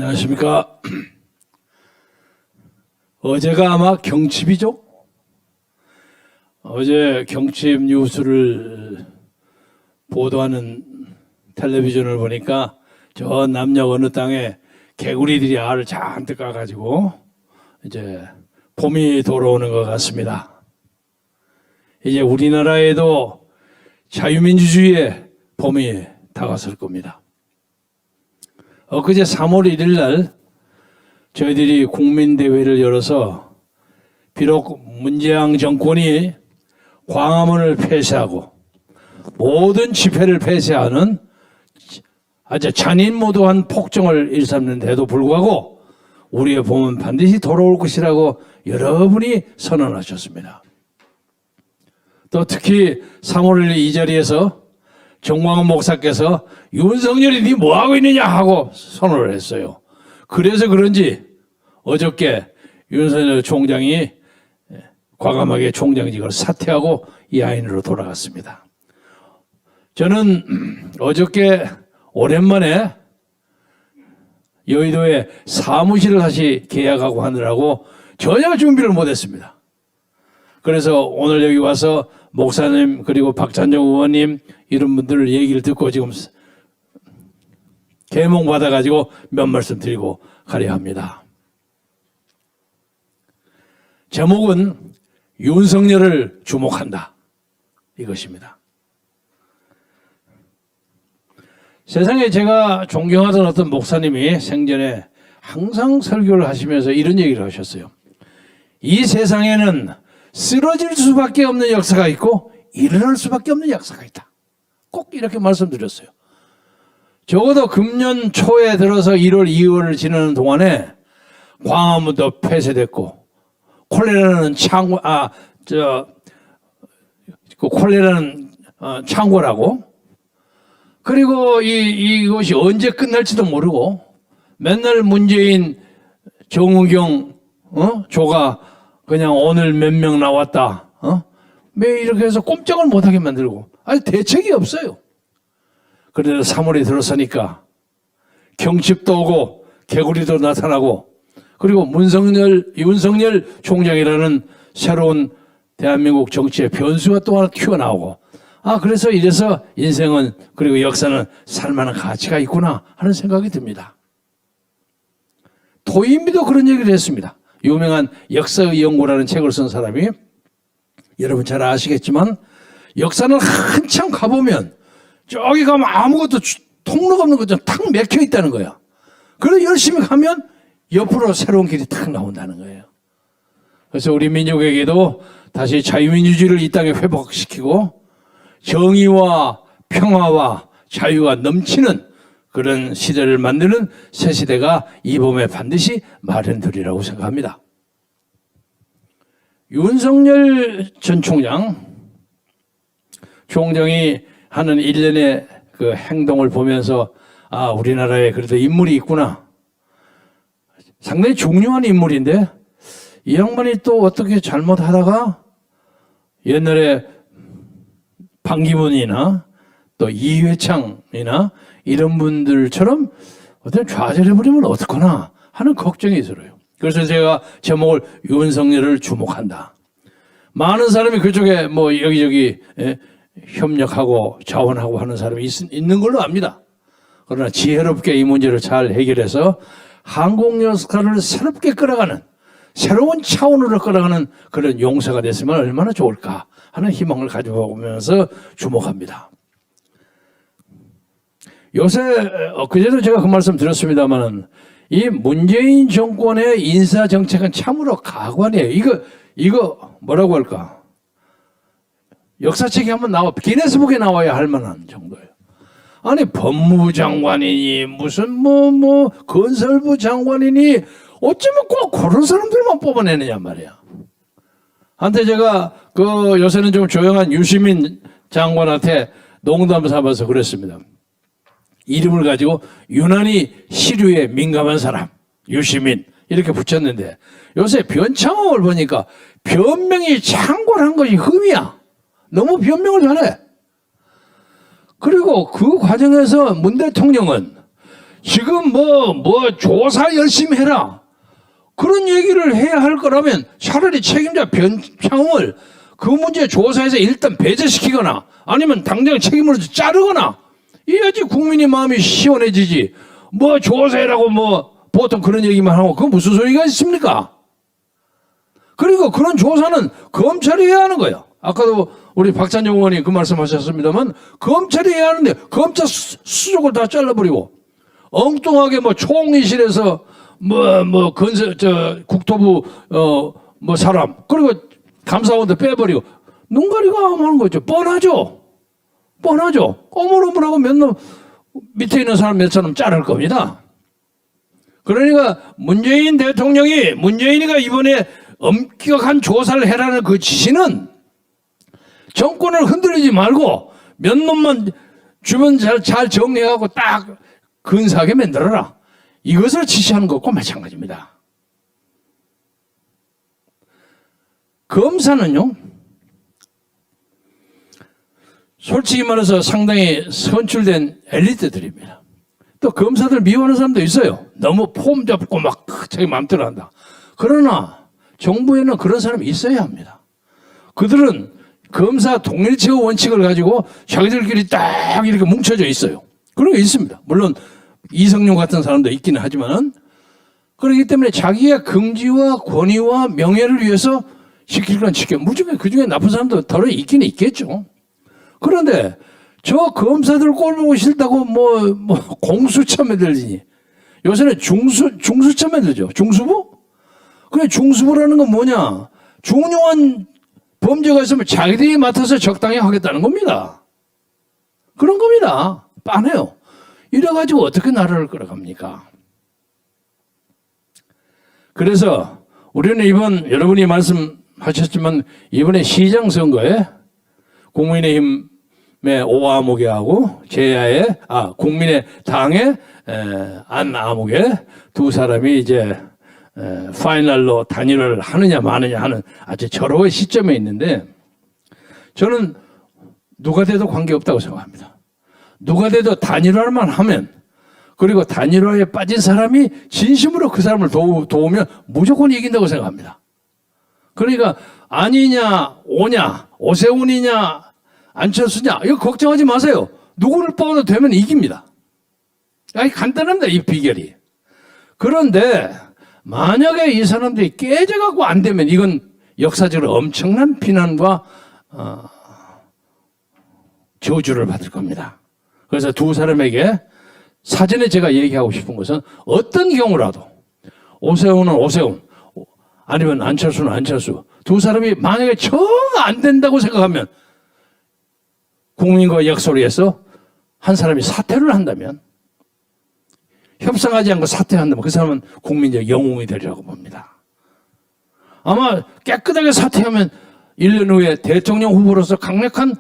안녕하십니까. 어제가 아마 경칩이죠? 어제 경칩 뉴스를 보도하는 텔레비전을 보니까 저 남녘 어느 땅에 개구리들이 알을 잔뜩 까가지고 이제 봄이 돌아오는 것 같습니다. 이제 우리나라에도 자유민주주의의 봄이 다가설 겁니다. 엊그제 3월 1일 날 저희들이 국민대회를 열어서 비록 문재양 정권이 광화문을 폐쇄하고 모든 집회를 폐쇄하는 아주 잔인무도한 폭정을 일삼는데도 불구하고 우리의 봄은 반드시 돌아올 것이라고 여러분이 선언하셨습니다. 또 특히 3월 1일 이 자리에서 정광훈 목사께서 윤석열이 니 뭐하고 있느냐 하고 선언을 했어요. 그래서 그런지 어저께 윤석열 총장이 과감하게 총장직을 사퇴하고 야인으로 돌아갔습니다. 저는 어저께 오랜만에 여의도에 사무실을 다시 계약하고 하느라고 전혀 준비를 못했습니다. 그래서 오늘 여기 와서 목사님 그리고 박찬정 의원님 이런 분들 얘기를 듣고 지금 계몽 받아가지고 몇 말씀 드리고 가려 합니다. 제목은 윤석열을 주목한다 이것입니다. 세상에 제가 존경하던 어떤 목사님이 생전에 항상 설교를 하시면서 이런 얘기를 하셨어요. 이 세상에는 쓰러질 수밖에 없는 역사가 있고 일어날 수밖에 없는 역사가 있다. 꼭 이렇게 말씀드렸어요. 적어도 금년 초에 들어서 1월, 2월을 지나는 동안에 광화문도 폐쇄됐고 콜레라는 콜레라는 창고라고 그리고 이것이 언제 끝날지도 모르고 맨날 문재인, 정우경, 조가 그냥 오늘 몇 명 나왔다. 매일 이렇게 해서 꼼짝을 못하게 만들고 아니 대책이 없어요. 그래서 3월이 들어서니까 경칩도 오고 개구리도 나타나고 그리고 윤석열 총장이라는 새로운 대한민국 정치의 변수가 또 하나 튀어나오고 그래서 이래서 인생은 그리고 역사는 살만한 가치가 있구나 하는 생각이 듭니다. 도인미도 그런 얘기를 했습니다. 유명한 역사의 연구라는 책을 쓴 사람이 여러분 잘 아시겠지만 역사는 한참 가보면 저기 가면 아무것도 통로가 없는 것처럼 탁 맥혀 있다는 거야. 그래서 열심히 가면 옆으로 새로운 길이 탁 나온다는 거예요. 그래서 우리 민족에게도 다시 자유민주주의를 이 땅에 회복시키고 정의와 평화와 자유가 넘치는 그런 시대를 만드는 새 시대가 이 봄에 반드시 마련되리라고 생각합니다. 윤석열 전 총장이 하는 일련의 그 행동을 보면서 우리나라에 그래도 인물이 있구나. 상당히 중요한 인물인데 이 양반이 또 어떻게 잘못하다가 옛날에 반기문이나 또 이회창이나 이런 분들처럼 어떤 좌절해버리면 어떡하나 하는 걱정이 들어요. 그래서 제가 제목을 윤석열을 주목한다. 많은 사람이 그쪽에 뭐 여기저기 협력하고 자원하고 하는 사람이 있는 걸로 압니다. 그러나 지혜롭게 이 문제를 잘 해결해서 한국 역사를 새롭게 끌어가는 새로운 차원으로 끌어가는 그런 용사가 됐으면 얼마나 좋을까 하는 희망을 가지고 오면서 주목합니다. 요새 그제도 제가 그 말씀 드렸습니다만 이 문재인 정권의 인사 정책은 참으로 가관이에요. 이거 뭐라고 할까? 역사책에 한번 기네스북에 나와야 할 만한 정도예요. 아니 법무부 장관이니 무슨 건설부 장관이니 어쩌면 꼭 그런 사람들만 뽑아내느냐 말이야. 한때 제가 요새는 좀 조용한 유시민 장관한테 농담 삼아서 그랬습니다. 이름을 가지고 유난히 시류에 민감한 사람 유시민 이렇게 붙였는데 요새 변창호를 보니까 변명이 창궐한 것이 흠이야. 너무 변명을 잘해. 그리고 그 과정에서 문 대통령은 지금 뭐 조사 열심히 해라. 그런 얘기를 해야 할 거라면 차라리 책임자 변창흠을 그 문제 조사에서 일단 배제시키거나 아니면 당장 책임을 자르거나 이래야지 국민의 마음이 시원해지지. 뭐 조사해라고 뭐 보통 그런 얘기만 하고 그건 무슨 소리가 있습니까? 그리고 그런 조사는 검찰이 해야 하는 거예요. 아까도 우리 박찬정 의원이 그 말씀하셨습니다만 검찰이 해야 하는데 검찰 수족을 다 잘라버리고 엉뚱하게 뭐 총리실에서 국토부 뭐 사람 그리고 감사원도 빼버리고 눈 가리고 하는 거죠. 뻔하죠. 꼬물꼬물하고 몇 놈 밑에 있는 사람 몇 사람 자를 겁니다. 그러니까 문재인이가 이번에 엄격한 조사를 해라는 그 지시는 정권을 흔들리지 말고 몇 놈만 주변 잘 정리하고 딱 근사하게 만들어라. 이것을 지시하는 것과 마찬가지입니다. 검사는요, 솔직히 말해서 상당히 선출된 엘리트들입니다. 또 검사들 미워하는 사람도 있어요. 너무 폼 잡고 막 자기 마음대로 한다. 그러나 정부에는 그런 사람이 있어야 합니다. 그들은 검사 동일체의 원칙을 가지고 자기들끼리 딱 이렇게 뭉쳐져 있어요. 그런 게 있습니다. 물론 이성룡 같은 사람도 있기는 하지만 그렇기 때문에 자기의 긍지와 권위와 명예를 위해서 지킬 건 지켜. 무조건 그중에 나쁜 사람도 덜어 있기는 있겠죠. 그런데 저 검사들 꼴 보고 싫다고 공수처 만들지. 요새는 중수처 만들죠. 중수부? 그래 중수부라는 건 뭐냐? 중요한 범죄가 있으면 자기들이 맡아서 적당히 하겠다는 겁니다. 그런 겁니다. 빤해요. 이래가지고 어떻게 나라를 끌어갑니까? 그래서 우리는 여러분이 말씀하셨지만 이번에 시장 선거에 국민의힘의 오아무개하고 국민의당의 안아무개 두 사람이 이제 파이널로 단일화를 하느냐 마느냐 하는 아주 절호의 시점에 있는데 저는 누가 돼도 관계없다고 생각합니다. 누가 돼도 단일화만 하면 그리고 단일화에 빠진 사람이 진심으로 그 사람을 도우면 무조건 이긴다고 생각합니다. 그러니까 아니냐 오냐 오세훈이냐 안철수냐 이거 걱정하지 마세요. 누구를 뽑아도 되면 이깁니다. 간단합니다. 이 비결이. 그런데 만약에 이 사람들이 깨져갖고 안 되면 이건 역사적으로 엄청난 비난과 저주를 받을 겁니다. 그래서 두 사람에게 사전에 제가 얘기하고 싶은 것은 어떤 경우라도 오세훈은 오세훈 아니면 안철수는 안철수 두 사람이 만약에 정 안 된다고 생각하면 국민과 역소리에서 한 사람이 사퇴를 한다면 협상하지 않고 사퇴한다면 그 사람은 국민적 영웅이 되리라고 봅니다. 아마 깨끗하게 사퇴하면 1년 후에 대통령 후보로서 강력한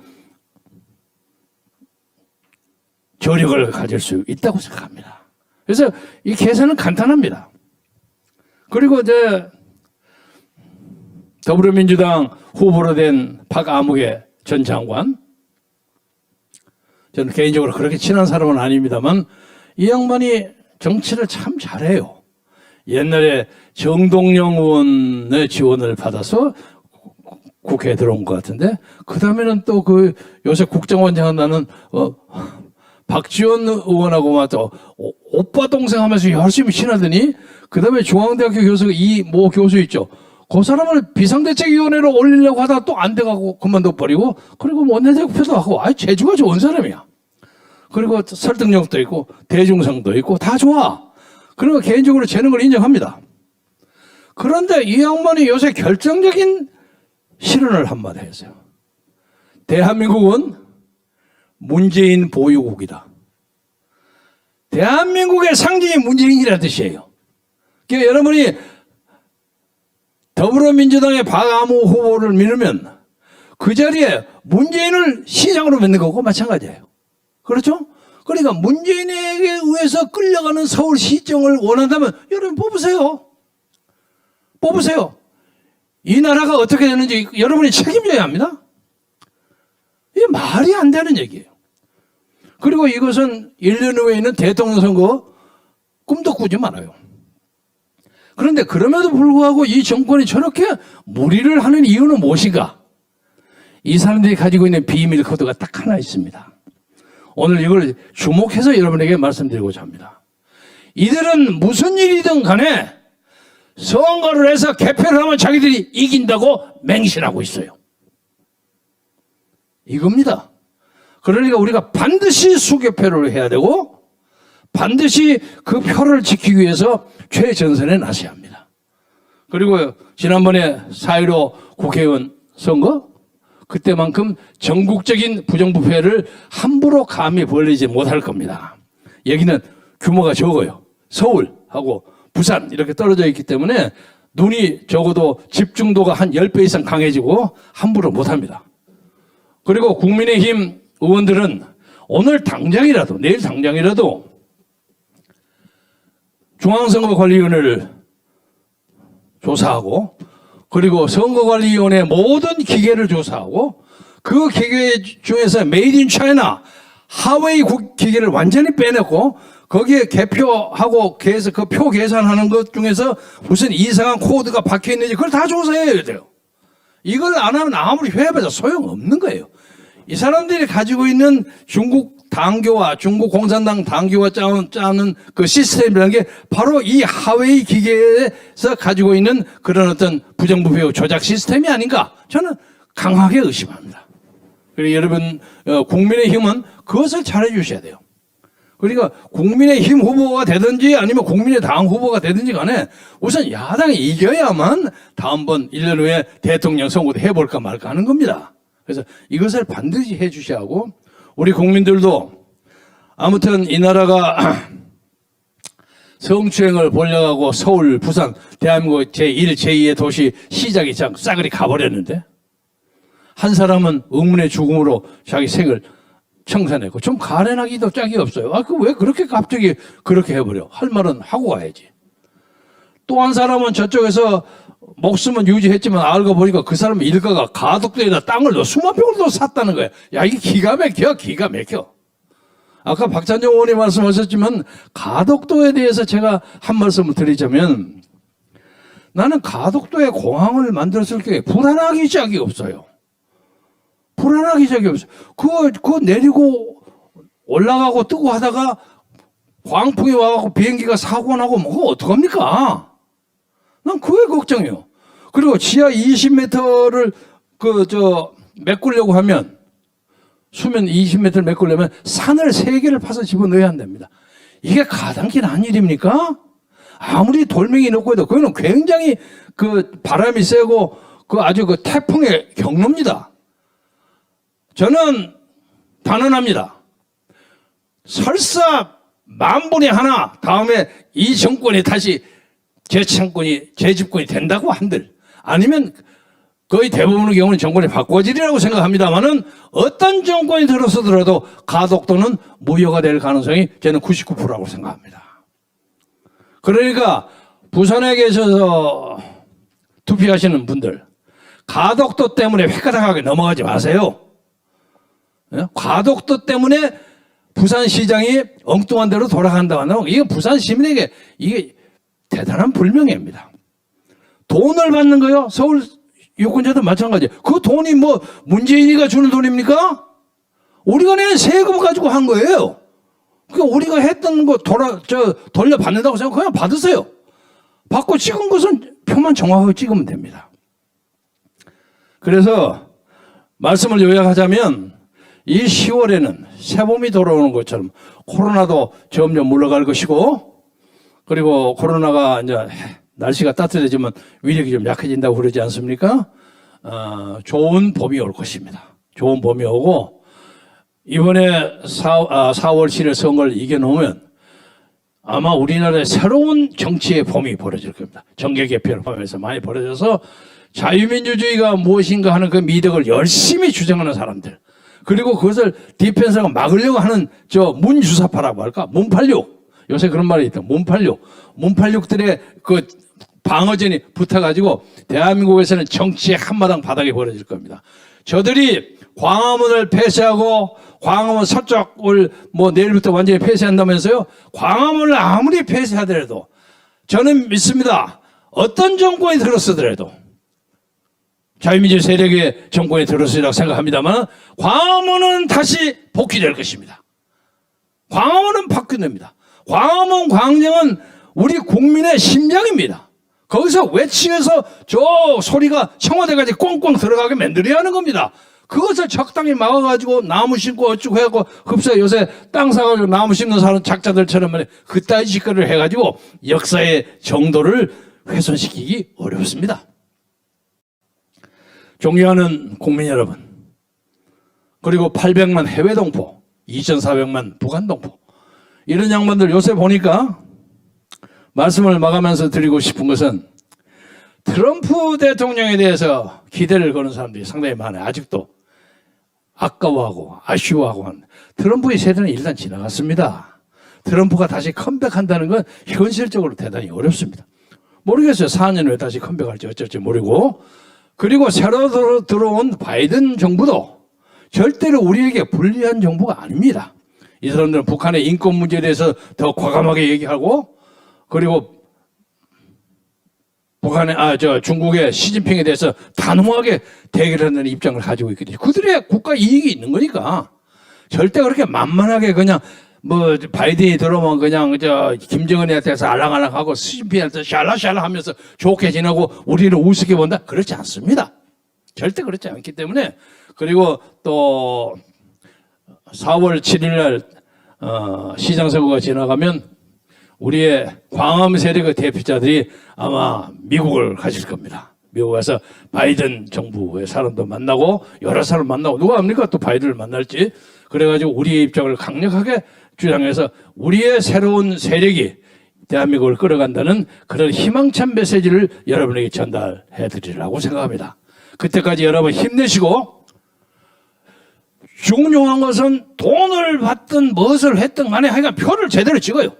저력을 가질 수 있다고 생각합니다. 그래서 이 계산은 간단합니다. 그리고 이제 더불어민주당 후보로 된 박아무개 전 장관, 저는 개인적으로 그렇게 친한 사람은 아닙니다만 이 양반이 정치를 참 잘해요. 옛날에 정동영 의원의 지원을 받아서 국회에 들어온 것 같은데 그 다음에는 또 요새 국정원장 한다는 박지원 의원하고 또 오빠 동생 하면서 열심히 친하더니 그 다음에 중앙대학교 교수가 모 교수 있죠. 그 사람을 비상대책위원회로 올리려고 하다가 또 안 돼가고 그만둬버리고 그리고 원내대표도 하고 재주가 좋은 사람이야. 그리고 설득력도 있고 대중성도 있고 다 좋아. 그리고 개인적으로 재능을 인정합니다. 그런데 이 양반이 요새 결정적인 실언을 한마디 했어요. 대한민국은 문재인 보유국이다. 대한민국의 상징이 문재인이라는 뜻이에요. 그러니까 여러분이 더불어민주당의 박아무 후보를 믿으면 그 자리에 문재인을 시장으로 만든 거고 마찬가지예요. 그렇죠? 그러니까 문재인에게 의해서 끌려가는 서울시정을 원한다면 여러분 뽑으세요. 뽑으세요. 이 나라가 어떻게 되는지 여러분이 책임져야 합니다. 이게 말이 안 되는 얘기예요. 그리고 이것은 1년 후에 있는 대통령 선거 꿈도 꾸지 말아요. 그런데 그럼에도 불구하고 이 정권이 저렇게 무리를 하는 이유는 무엇인가? 이 사람들이 가지고 있는 비밀 코드가 딱 하나 있습니다. 오늘 이걸 주목해서 여러분에게 말씀드리고자 합니다. 이들은 무슨 일이든 간에 선거를 해서 개표를 하면 자기들이 이긴다고 맹신하고 있어요. 이겁니다. 그러니까 우리가 반드시 수개표를 해야 되고 반드시 그 표를 지키기 위해서 최전선에 나서야 합니다. 그리고 지난번에 4.15 국회의원 선거 그때만큼 전국적인 부정부패를 함부로 감히 벌리지 못할 겁니다. 여기는 규모가 적어요. 서울하고 부산 이렇게 떨어져 있기 때문에 눈이 적어도 집중도가 한 10배 이상 강해지고 함부로 못합니다. 그리고 국민의힘 의원들은 오늘 당장이라도 내일 당장이라도 중앙선거관리위원회를 조사하고 그리고 선거관리위원회 모든 기계를 조사하고 그 기계 중에서 메이드 인 차이나 하웨이 기계를 완전히 빼냈고 거기에 개표하고 그 표 계산하는 것 중에서 무슨 이상한 코드가 박혀 있는지 그걸 다 조사해야 돼요. 이걸 안 하면 아무리 회의해봐도 소용없는 거예요. 이 사람들이 가지고 있는 중국 당교와 중국 공산당 당교가 짜는 그 시스템이라는 게 바로 이 하웨이 기계에서 가지고 있는 그런 어떤 부정부패 조작 시스템이 아닌가 저는 강하게 의심합니다. 그리고 여러분 국민의힘은 그것을 잘해 주셔야 돼요. 그러니까 국민의힘 후보가 되든지 아니면 국민의당 후보가 되든지 간에 우선 야당이 이겨야만 다음번 1년 후에 대통령 선거도 해볼까 말까 하는 겁니다. 그래서 이것을 반드시 해 주셔야 하고 우리 국민들도 아무튼 이 나라가 성추행을 벌려가고 서울, 부산, 대한민국 제1, 제2의 도시 시작이 싸그리 가버렸는데 한 사람은 의문의 죽음으로 자기 생을 청산했고 좀 가련하기도 짝이 없어요. 왜 그렇게 갑자기 그렇게 해버려? 할 말은 하고 가야지. 또 한 사람은 저쪽에서 목숨은 유지했지만 알고 보니까 그 사람 일가가 가덕도에다 땅을 수만 평을 더 샀다는 거야. 야, 이게 기가 막혀, 기가 막혀. 아까 박찬종 의원이 말씀하셨지만 가덕도에 대해서 제가 한 말씀을 드리자면 나는 가덕도에 공항을 만들었을 때 불안하기 짝이 없어요. 불안하기 짝이 없어요. 그거 내리고 올라가고 뜨고 하다가 광풍이 와갖고 비행기가 사고 나고 뭐 어떡합니까? 난 그게 걱정이에요. 그리고 지하 20m를 메꾸려고 하면 수면 20m를 메꾸려면 산을 3개를 파서 집어넣어야 한답니다. 이게 가당키는 일입니까? 아무리 돌멩이 넣고 해도 그거는 굉장히 바람이 세고 아주 태풍의 경로입니다. 저는 단언합니다. 설사 만분의 하나 다음에 이 정권이 다시 제 집권이 된다고 한들 아니면 거의 대부분의 경우는 정권이 바꿔지리라고 생각합니다만은 어떤 정권이 들어서더라도 가덕도는 무효가 될 가능성이 저는 99%라고 생각합니다. 그러니까 부산에 계셔서 투표하시는 분들 가덕도 때문에 획가닥하게 넘어가지 마세요. 가덕도 때문에 부산시장이 엉뚱한 대로 돌아간다고 한다면 이게 부산 시민에게 이게 대단한 불명예입니다. 돈을 받는 거요. 서울 유권자도 마찬가지예요. 그 돈이 문재인이가 주는 돈입니까? 우리가 낸 세금 가지고 한 거예요. 그러니까 우리가 했던 거 돌려받는다고 생각 그냥 받으세요. 받고 찍은 것은 표만 정확하게 찍으면 됩니다. 그래서 말씀을 요약하자면 이 10월에는 새봄이 돌아오는 것처럼 코로나도 점점 물러갈 것이고 그리고 코로나가 이제 날씨가 따뜻해지면 위력이 좀 약해진다고 그러지 않습니까? 좋은 봄이 올 것입니다. 좋은 봄이 오고 이번에 4월 7일 선거를 이겨놓으면 아마 우리나라의 새로운 정치의 봄이 벌어질 겁니다. 정계 개편을 포함해서 많이 벌어져서 자유민주주의가 무엇인가 하는 그 미덕을 열심히 주장하는 사람들 그리고 그것을 디펜스하고 막으려고 하는 문주사파라고 할까? 문팔육. 요새 그런 말이 있다. 문팔육들의 방어전이 붙어가지고 대한민국에서는 정치의 한마당 바닥이 벌어질 겁니다. 저들이 광화문을 폐쇄하고 광화문 서쪽을 뭐 내일부터 완전히 폐쇄한다면서요. 광화문을 아무리 폐쇄하더라도 저는 믿습니다. 어떤 정권이 들었으더라도 자유민주 세력의 정권이 들었으리라고 생각합니다만 광화문은 다시 복귀될 것입니다. 광화문은 바뀌됩니다. 광화문 광장은 우리 국민의 심장입니다. 거기서 외치면서 저 소리가 청와대까지 꽁꽁 들어가게 만들어야 하는 겁니다. 그것을 적당히 막아가지고 나무 심고 어쩌고 해갖고 흡사 요새 땅 사가지고 나무 심는 사람 작자들처럼 그따위 짓거리를 해가지고 역사의 정도를 훼손시키기 어렵습니다. 존경하는 국민 여러분, 그리고 800만 해외 동포, 2,400만 북한 동포, 이런 양반들 요새 보니까 말씀을 마감하면서 드리고 싶은 것은 트럼프 대통령에 대해서 기대를 거는 사람들이 상당히 많아요. 아직도 아까워하고 아쉬워하고 하는. 트럼프의 세대는 일단 지나갔습니다. 트럼프가 다시 컴백한다는 건 현실적으로 대단히 어렵습니다. 모르겠어요. 4년 후에 다시 컴백할지 어쩔지 모르고. 그리고 새로 들어온 바이든 정부도 절대로 우리에게 불리한 정부가 아닙니다. 이 사람들은 북한의 인권 문제에 대해서 더 과감하게 얘기하고, 그리고 중국의 시진핑에 대해서 단호하게 대결하는 입장을 가지고 있거든요. 그들의 국가 이익이 있는 거니까 절대 그렇게 만만하게 그냥 뭐 바이든이 들어오면 그냥 김정은한테서 알랑알랑하고 시진핑한테 샬라샬라 하면서 좋게 지내고 우리를 우습게 본다, 그렇지 않습니다. 절대 그렇지 않기 때문에. 그리고 또 4월 7일 날 시장 선거가 지나가면 우리의 광화문 세력의 대표자들이 아마 미국을 가실 겁니다. 미국 가서 바이든 정부의 사람도 만나고 여러 사람 만나고, 누가 합니까? 또 바이든을 만날지. 그래가지고 우리의 입장을 강력하게 주장해서 우리의 새로운 세력이 대한민국을 끌어간다는 그런 희망찬 메시지를 여러분에게 전달해 드리려고 생각합니다. 그때까지 여러분 힘내시고, 중요한 것은 돈을 받든 무엇을 했든 간에 하여간 표를 제대로 찍어요.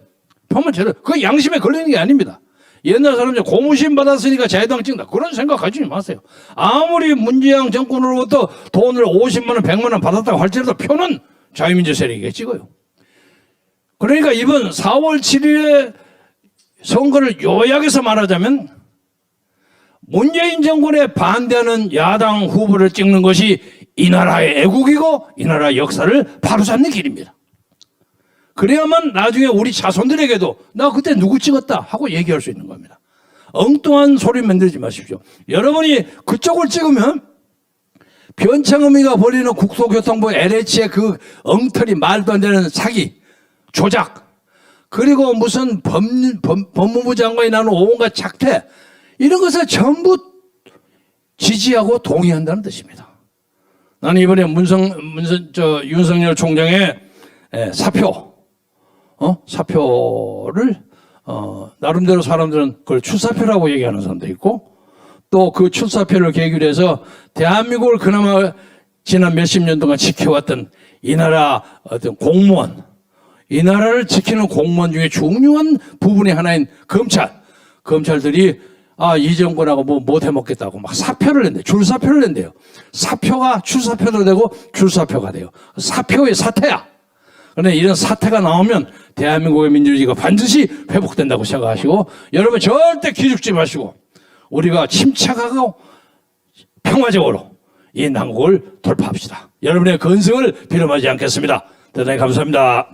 표만 제대로. 그게 양심에 걸리는 게 아닙니다. 옛날 사람들 고무신 받았으니까 자유당 찍는다, 그런 생각 가지지 마세요. 아무리 문재인 정권으로부터 돈을 50만 원, 100만 원 받았다고 할지라도 표는 자유민주 세력에게 찍어요. 그러니까 이번 4월 7일에 선거를 요약해서 말하자면 문재인 정권에 반대하는 야당 후보를 찍는 것이 이 나라의 애국이고 이 나라의 역사를 바로잡는 길입니다. 그래야만 나중에 우리 자손들에게도 나 그때 누구 찍었다 하고 얘기할 수 있는 겁니다. 엉뚱한 소리 만들지 마십시오. 여러분이 그쪽을 찍으면 변창흠이가 벌이는 국토교통부 LH의 그 엉터리 말도 안 되는 사기, 조작, 그리고 무슨 법무부 장관이 나눈 온갖 작태, 이런 것을 전부 지지하고 동의한다는 뜻입니다. 나는 이번에 윤석열 총장의 사표를 나름대로 사람들은 그걸 출사표라고 얘기하는 사람도 있고, 또 그 출사표를 계기로 해서 대한민국을 그나마 지난 몇십 년 동안 지켜왔던 이 나라 어떤 공무원, 이 나라를 지키는 공무원 중에 중요한 부분이 하나인 검찰들이 이 정권하고 뭐 못해먹겠다고 막 사표를 낸대요. 줄사표를 낸대요. 사표가 출사표도 되고 줄사표가 돼요. 사표의 사태야. 그런데 이런 사태가 나오면 대한민국의 민주주의가 반드시 회복된다고 생각하시고, 여러분 절대 기죽지 마시고 우리가 침착하고 평화적으로 이 난국을 돌파합시다. 여러분의 건승을 빌어마지 않겠습니다. 대단히 감사합니다.